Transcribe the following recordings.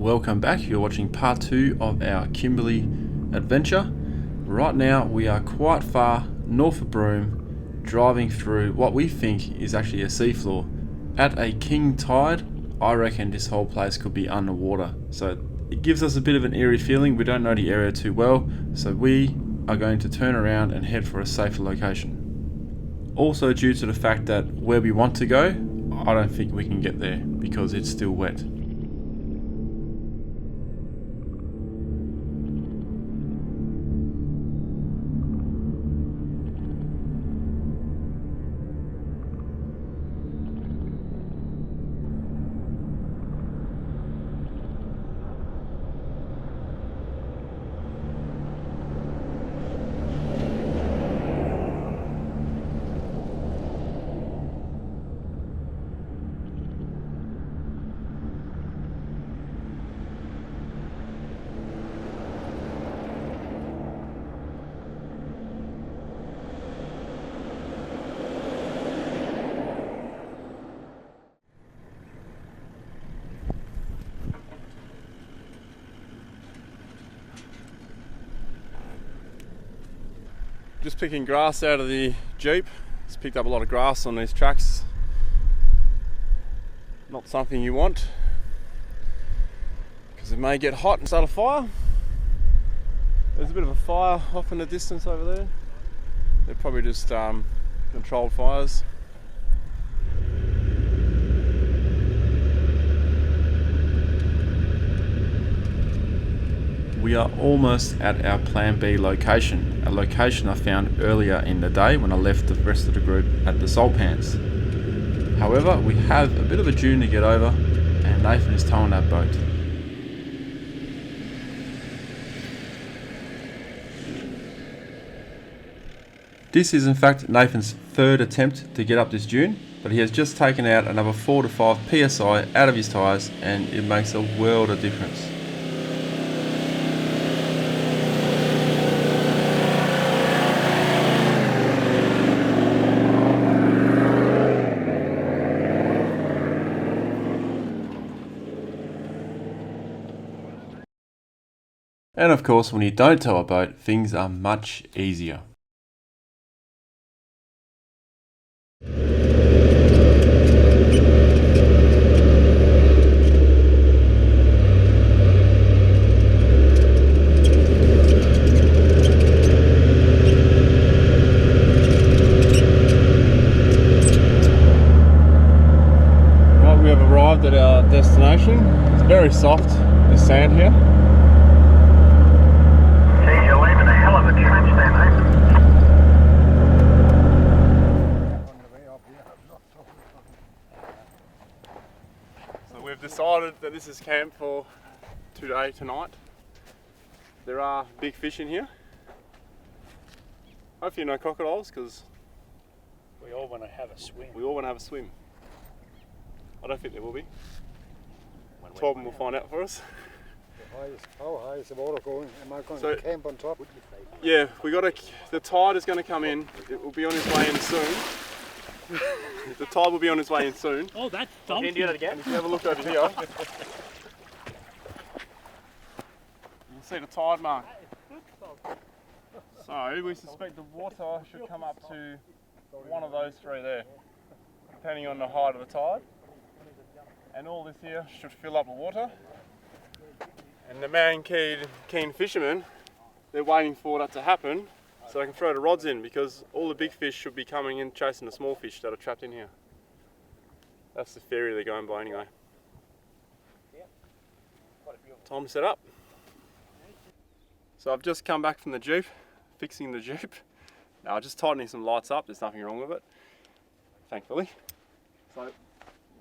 welcome back. You're watching part 2 of our Kimberley adventure. Right now we are quite far north of Broome, driving through what we think is actually a seafloor. At a king tide, I reckon this whole place could be underwater. So it gives us a bit of an eerie feeling. We don't know the area too well, so we are going to turn around and head for a safer location. Also, due to the fact that where we want to go, I don't think we can get there because it's still wet. Just picking grass out of the Jeep. It's picked up a lot of grass on these tracks. Not something you want, because it may get hot and start a fire. There's a bit of a fire off in the distance over there. They're probably just controlled fires. We are almost at our Plan B location, a location I found earlier in the day when I left the rest of the group at the salt pans. However, we have a bit of a dune to get over, and Nathan is towing that boat. This is in fact Nathan's third attempt to get up this dune, but he has just taken out another 4 to 5 psi out of his tyres, and it makes a world of difference. And of course, when you don't tow a boat, things are much easier. Right, we have arrived at our destination. It's very soft, the sand here. So we've decided that this is camp for tonight. There are big fish in here. Hopefully no crocodiles, because we all want to have a swim. I don't think there will be. 12 will find out for us. How high is the water going? Am I going to camp on top? Yeah, the tide is going to come in. It will be on its way in soon. The tide will be on its way in soon. Oh, that's something. Can you do that again? And if you have a look over here, you can see the tide mark. So we suspect the water should come up to one of those three there, depending on the height of the tide. And all this here should fill up with water. And the keen fishermen, they're waiting for that to happen so they can throw the rods in, because all the big fish should be coming in chasing the small fish that are trapped in here. That's the ferry they're going by anyway. Time to set up. So I've just come back from the Jeep, fixing the Jeep. Now just tightening some lights up, there's nothing wrong with it, thankfully. So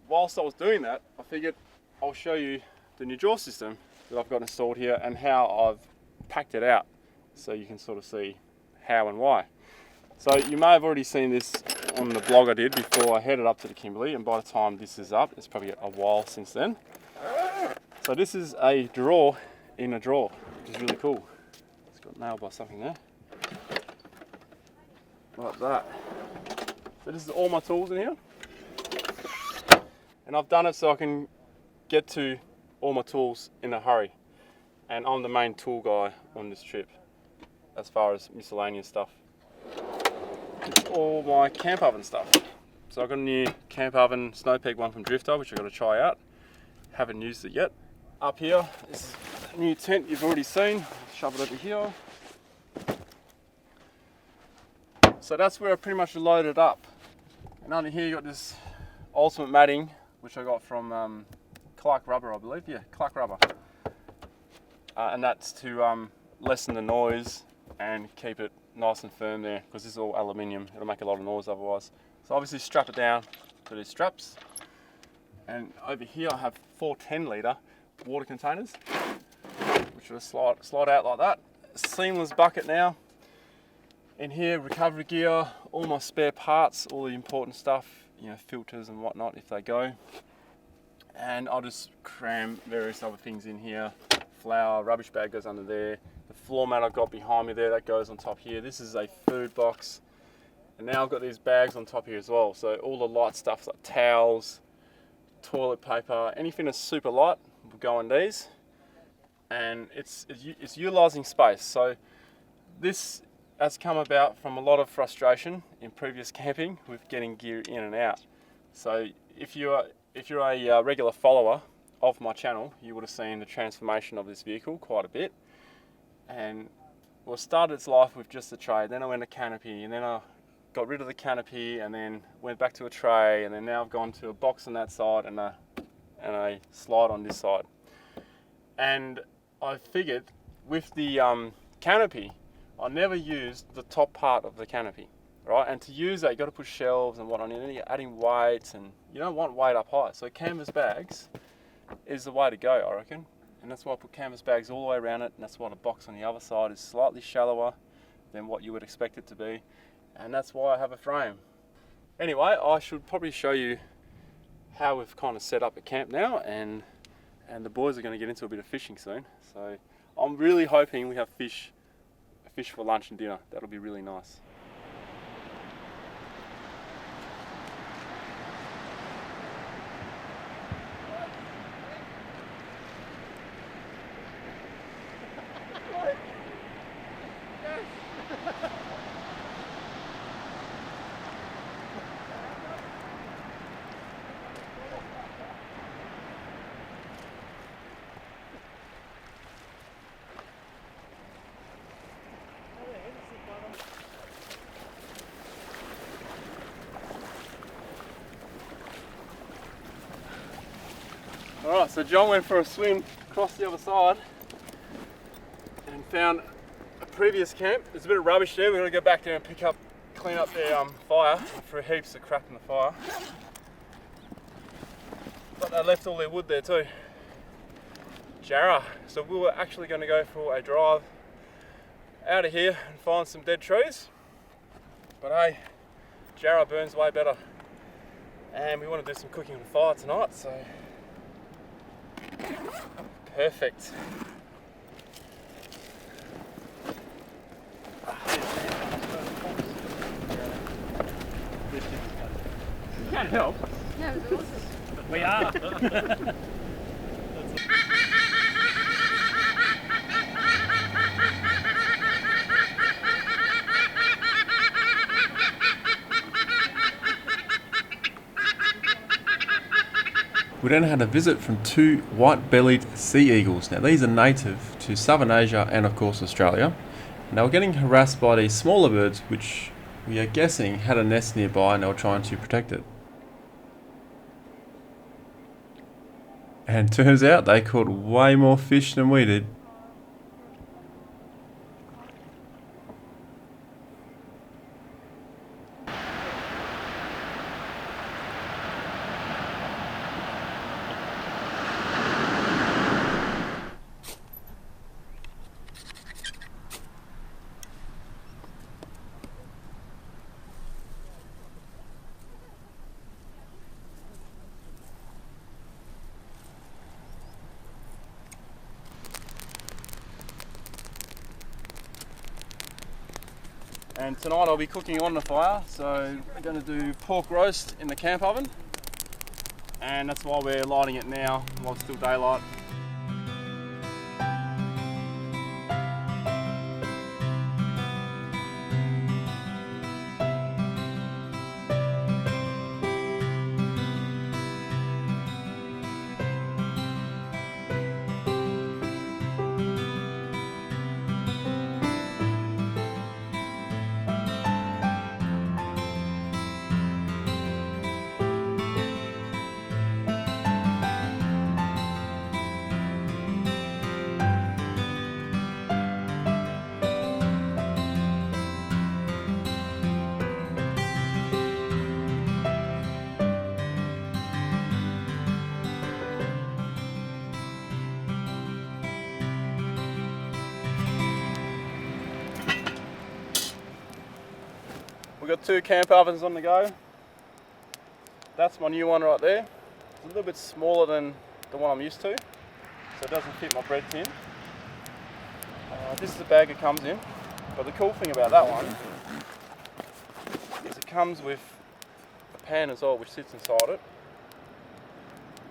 whilst I was doing that, I figured I'll show you the new draw system that I've got installed here and how I've packed it out, so you can sort of see how and why. So you may have already seen this on the blog I did before I headed up to the Kimberley, and by the time this is up, it's probably a while since then. So this is a drawer in a drawer, which is really cool. It's got nailed by something there. Like that. So this is all my tools in here. And I've done it so I can get to all my tools in a hurry. And I'm the main tool guy on this trip as far as miscellaneous stuff. All my camp oven stuff. So I've got a new camp oven snow peg one from Drifter, which I've got to try out. Haven't used it yet. Up here is a new tent you've already seen. Shove it over here. So that's where I pretty much loaded it up. And under here you got this ultimate matting, which I got from Clark Rubber, I believe. Yeah, Clark Rubber. And that's to lessen the noise and keep it nice and firm there, because this is all aluminium. It'll make a lot of noise otherwise. So obviously strap it down to these straps. And over here I have 4 10-litre water containers, which will slide out like that. Seamless bucket now. In here, recovery gear, all my spare parts, all the important stuff, you know, filters and whatnot if they go. And I'll just cram various other things in here. Flour, rubbish bag goes under there. The floor mat I've got behind me there, that goes on top here. This is a food box. And now I've got these bags on top here as well. So all the light stuff like towels, toilet paper, anything that's super light will go in these. And it's utilising space. So this has come about from a lot of frustration in previous camping with getting gear in and out. So if you're a regular follower of my channel, you would have seen the transformation of this vehicle quite a bit. And well, it started its life with just a tray, then I went to canopy, and then I got rid of the canopy, and then went back to a tray, and then now I've gone to a box on that side and a slide on this side. And I figured with the canopy, I never used the top part of the canopy, right? And to use that, you got to put shelves and whatnot in, and you're adding weights, and you don't want weight up high. So canvas bags is the way to go, I reckon. And that's why I put canvas bags all the way around it, and that's why the box on the other side is slightly shallower than what you would expect it to be. And that's why I have a frame. Anyway, I should probably show you how we've kind of set up at camp now, and the boys are going to get into a bit of fishing soon. So I'm really hoping we have fish for lunch and dinner. That'll be really nice. Alright, so John went for a swim across the other side and found a previous camp. There's a bit of rubbish there. We're going to go back there and clean up their fire. Threw heaps of crap in the fire. But they left all their wood there too. Jarrah. So we were actually going to go for a drive out of here and find some dead trees. But hey, Jarrah burns way better. And we want to do some cooking on the fire tonight, so perfect. You can't help. Yeah, it was We are. We then had a visit from 2 white-bellied sea eagles. Now these are native to Southern Asia and of course Australia. And they were getting harassed by these smaller birds which we are guessing had a nest nearby and they were trying to protect it. And turns out they caught way more fish than we did. And tonight I'll be cooking on the fire, so we're going to do pork roast in the camp oven, and that's why we're lighting it now while it's still daylight. We've got 2 camp ovens on the go. That's my new one right there. It's a little bit smaller than the one I'm used to, so it doesn't fit my bread tin. This is the bag it comes in, but the cool thing about that one is it comes with a pan as well, which sits inside it.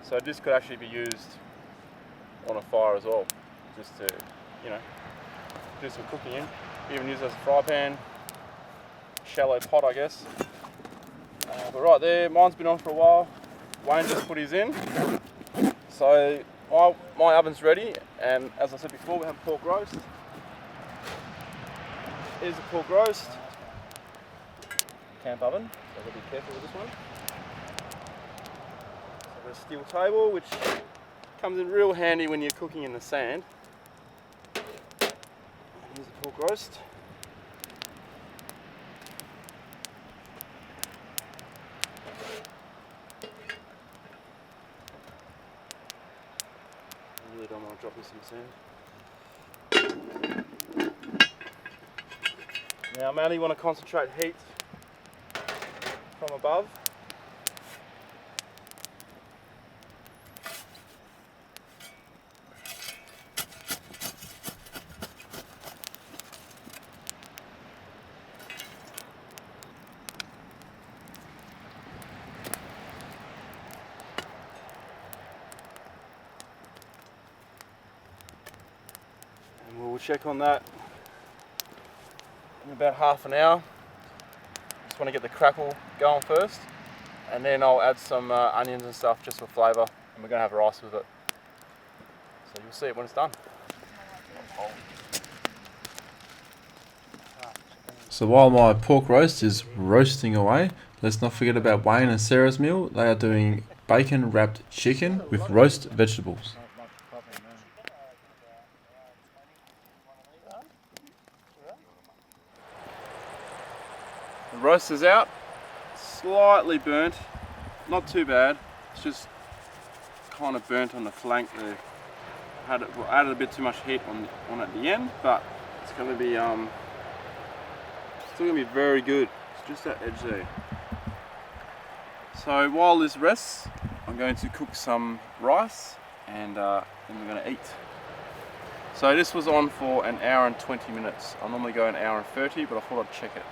So this could actually be used on a fire as well, just to, you know, do some cooking in. Even use it as a fry pan. Shallow pot, I guess. But right there, mine's been on for a while. Wayne just put his in. So my oven's ready, and as I said before, we have pork roast. Here's the pork roast. Camp oven, so I've got to be careful with this one. So I've got a steel table, which comes in real handy when you're cooking in the sand. And here's the pork roast. I don't want to drop in some sand. Now I mainly want to concentrate heat from above. We'll check on that in about half an hour. Just want to get the crackle going first, and then I'll add some onions and stuff just for flavour, and we're going to have rice with it. So you'll see it when it's done. So while my pork roast is roasting away, let's not forget about Wayne and Sarah's meal. They are doing bacon wrapped chicken with roast vegetables. The roast is out, slightly burnt, not too bad. It's just kind of burnt on the flank there. Added a bit too much heat on at the end, but it's going to be still going to be very good. It's just that edge there. So while this rests, I'm going to cook some rice, and then we're going to eat. So this was on for an hour and 20 minutes. I normally go an hour and 30, but I thought I'd check it,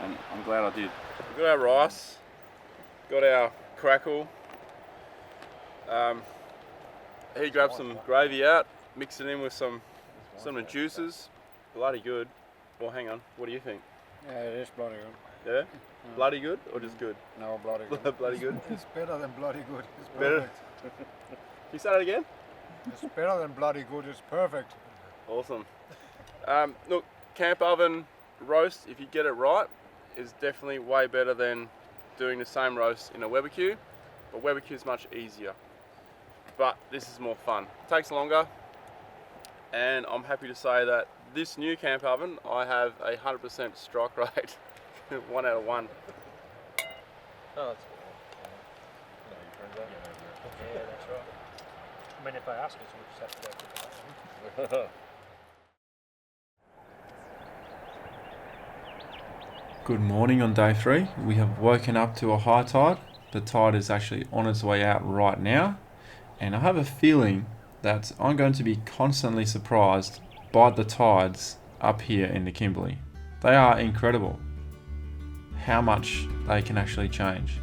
and I'm glad I did. We've got our rice, got our crackle. He grabbed some gravy out, mixed it in with some of the juices. Bloody good. Well, hang on, what do you think? Yeah, it is bloody good. Yeah? Bloody good or just good? No, bloody good. Bloody good? It's better than bloody good. It's Better? perfect. Can you say that again? It's better than bloody good. It's perfect. Awesome. Look, camp oven roast, if you get it right, is definitely way better than doing the same roast in a barbecue. But barbecue is much easier. But this is more fun. It takes longer, and I'm happy to say that this new camp oven, I have a 100% strike rate. 1 out of 1. Oh, that's cool. Yeah, that's right. I mean, if they ask us, we'll just have to go to that. Good morning on day 3. We have woken up to a high tide. The tide is actually on its way out right now, and I have a feeling that I'm going to be constantly surprised by the tides up here in the Kimberley. They are incredible how much they can actually change.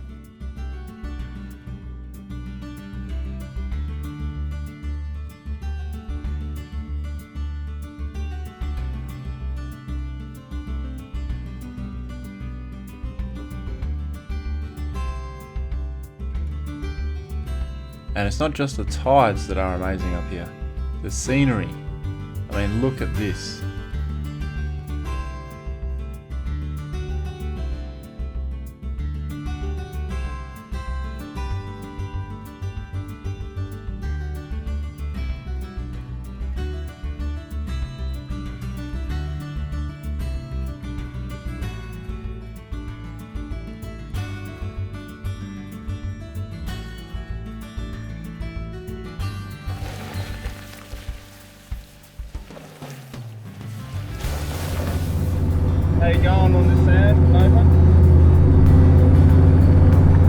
And it's not just the tides that are amazing up here. The scenery. I mean, look at this. How you going on this sand, Nathan?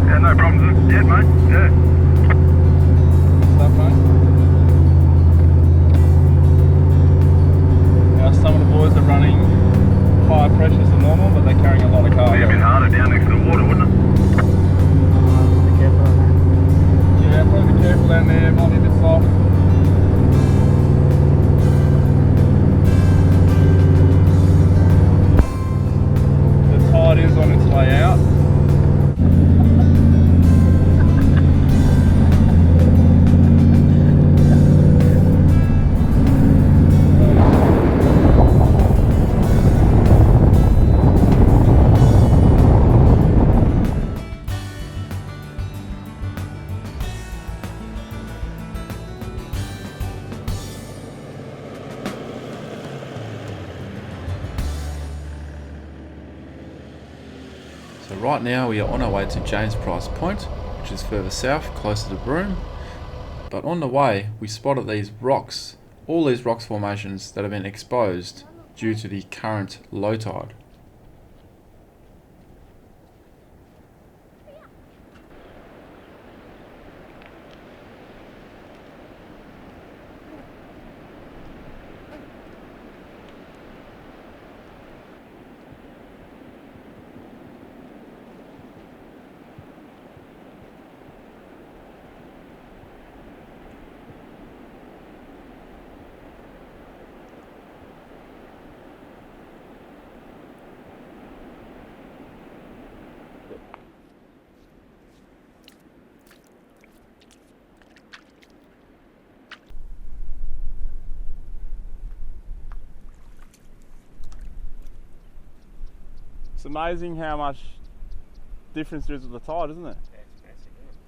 Yeah, no problems yet, mate. Yeah. Stuff, mate. Now some of the boys are running higher pressures than normal, but they're carrying a lot of Be a bit cargo. harder down next to the water, wouldn't it? Be careful on that. Yeah, probably be careful down there, might be a bit soft. The tide is on its way out. So right now we are on our way to James Price Point, which is further south, closer to Broome. But on the way, we spotted these rocks, all these rocks formations that have been exposed due to the current low tide. It's amazing how much difference there is with the tide, isn't it? Yeah, it's massive, isn't it?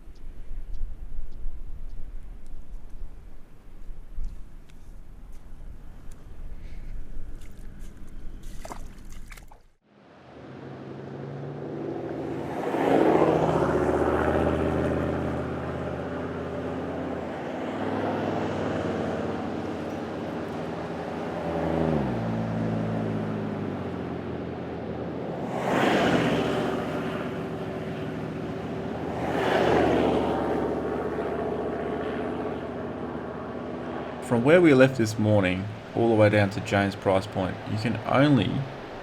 From where we left this morning, all the way down to James Price Point, you can only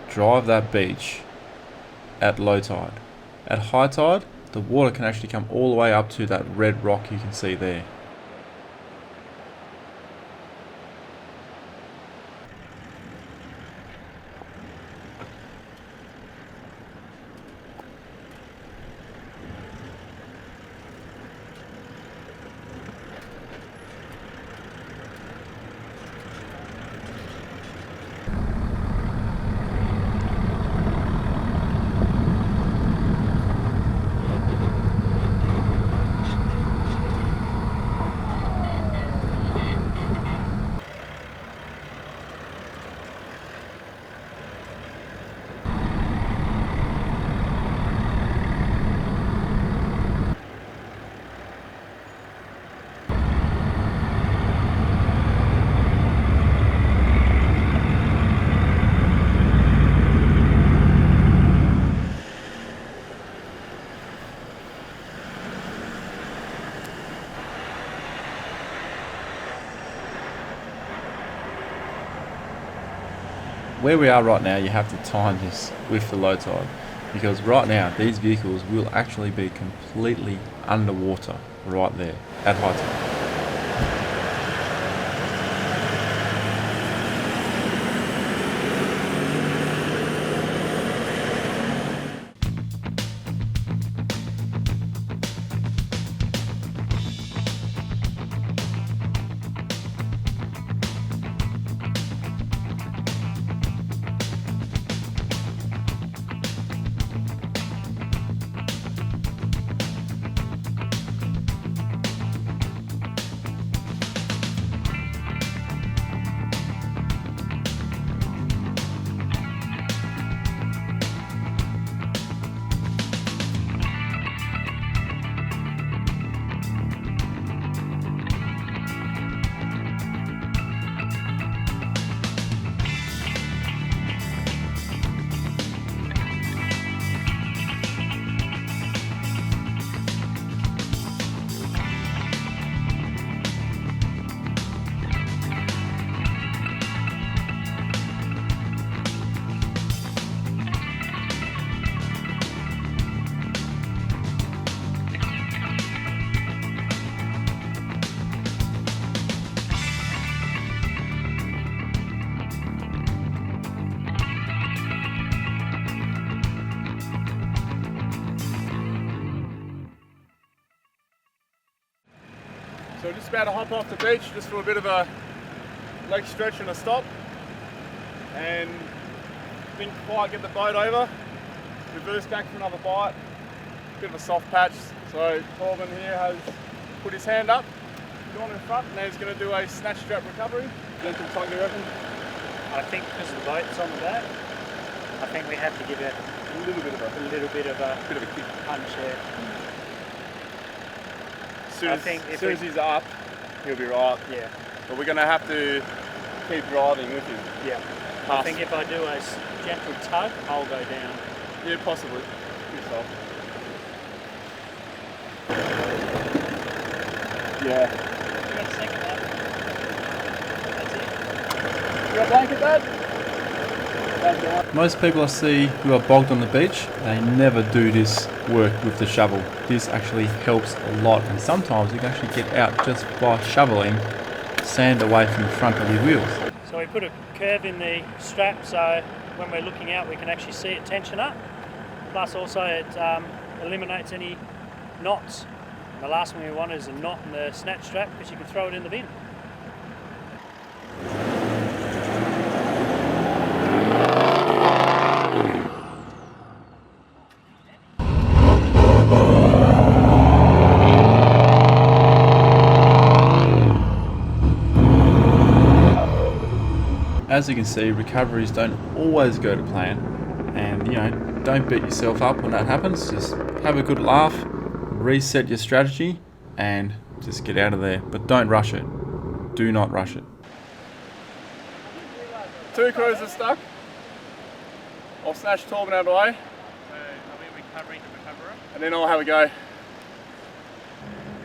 drive that beach at low tide. At high tide, the water can actually come all the way up to that red rock you can see there. Where we are right now, you have to time this with the low tide, because right now these vehicles will actually be completely underwater right there at high tide. So we're just about to hop off the beach just for a bit of a leg stretch and a stop. And didn't quite get the boat over. Reversed back for another bite. Bit of a soft patch. So Corbin here has put his hand up, gone in front, and now he's going to do a snatch strap recovery. Gentle tug, you reckon? I think because the boat's on the back, I think we have to give it A little bit of a kick. punch here. As soon I as, think if as, soon we- as he's up, he'll be right. Yeah, But we're going to have to keep driving with him. yeah. I Past- think if I do a gentle tug, I'll go down. Yeah, possibly. Pretty soft. Yeah. You got a second one? That's it. You got a blanket, Dad? Most people I see who are bogged on the beach, they never do this work with the shovel. This actually helps a lot, and sometimes you can actually get out just by shoveling sand away from the front of your wheels. So we put a curve in the strap so when we're looking out we can actually see it tension up. Plus also it eliminates any knots. The last one we want is a knot in the snatch strap because you can throw it in the bin. As you can see, recoveries don't always go to plan, and don't beat yourself up when that happens. Just have a good laugh, reset your strategy, and just get out of there. But don't rush it. Do not rush it. 2 crews are stuck. I'll snatch Torben out of the way, So are we recovering the recoverer? and then I'll have a go.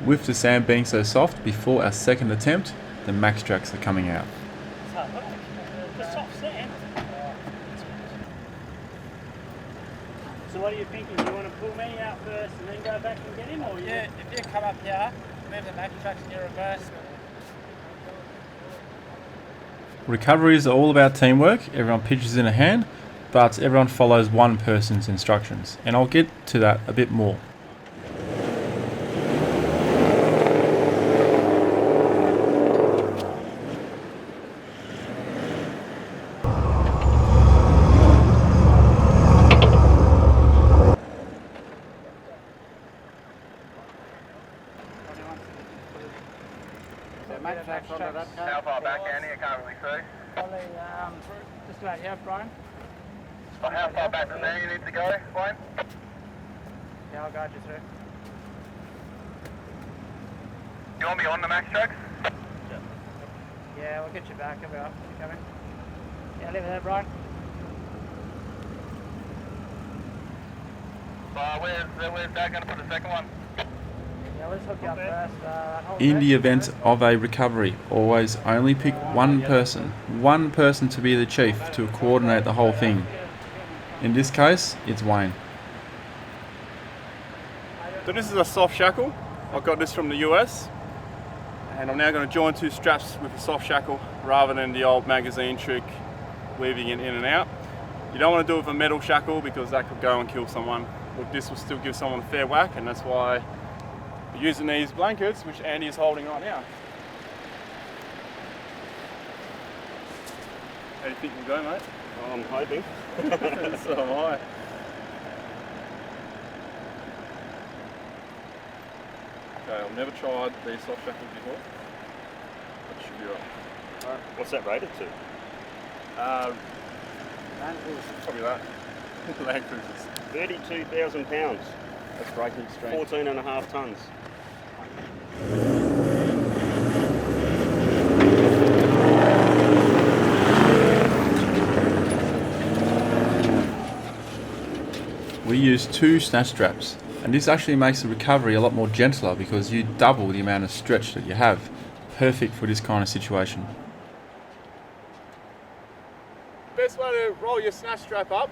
With the sand being so soft, before our second attempt, the max tracks are coming out. So look, the soft sand. So what are you thinking? Do you want to pull me out first and then go back and get him, or Yeah, if you come up here, move the max tracks in your reverse. Recoveries are all about teamwork. Everyone pitches in a hand, but everyone follows one person's instructions, and I'll get to that a bit more. The max tracks under that car. How far back, Andy? I can't really see. Probably just about here, Brian. Well, how far back from there you need to go, Wayne? Yeah, I'll guide you through. You want me on the max tracks? Yeah, we'll get you back. I'll be up. You coming? Yeah, leave it there, Brian. Where's Dad going to put the second one? Yeah, let's hook you up first. Hold In there. the event of a recovery, always only pick one person to be the chief to coordinate the whole thing. In this case, it's Wayne. So this is a soft shackle. I got this from the US, and I'm now going to join 2 straps with a soft shackle rather than the old magazine trick, weaving it in and out. You don't want to do it with a metal shackle because that could go and kill someone. But this will still give someone a fair whack, and that's why we're using these blankets, which Andy is holding right now. How do you think we'll go, mate? I'm hoping. So am I. Okay, I've never tried these soft shackles before. That should be right. What's that rated to? Probably that. Land cruisers. 32,000 pounds. That's breaking strength. 14.5 tonnes. We use 2 snatch straps, and this actually makes the recovery a lot more gentler because you double the amount of stretch that you have. Perfect for this kind of situation. Best way to roll your snatch strap up,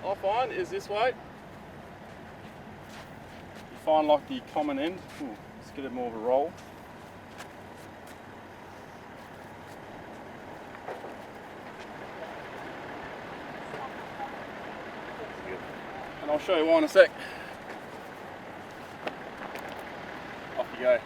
I find, is this way. You find like the common end. Ooh, let's get it more of a roll. And I'll show you why in a sec. Off you go.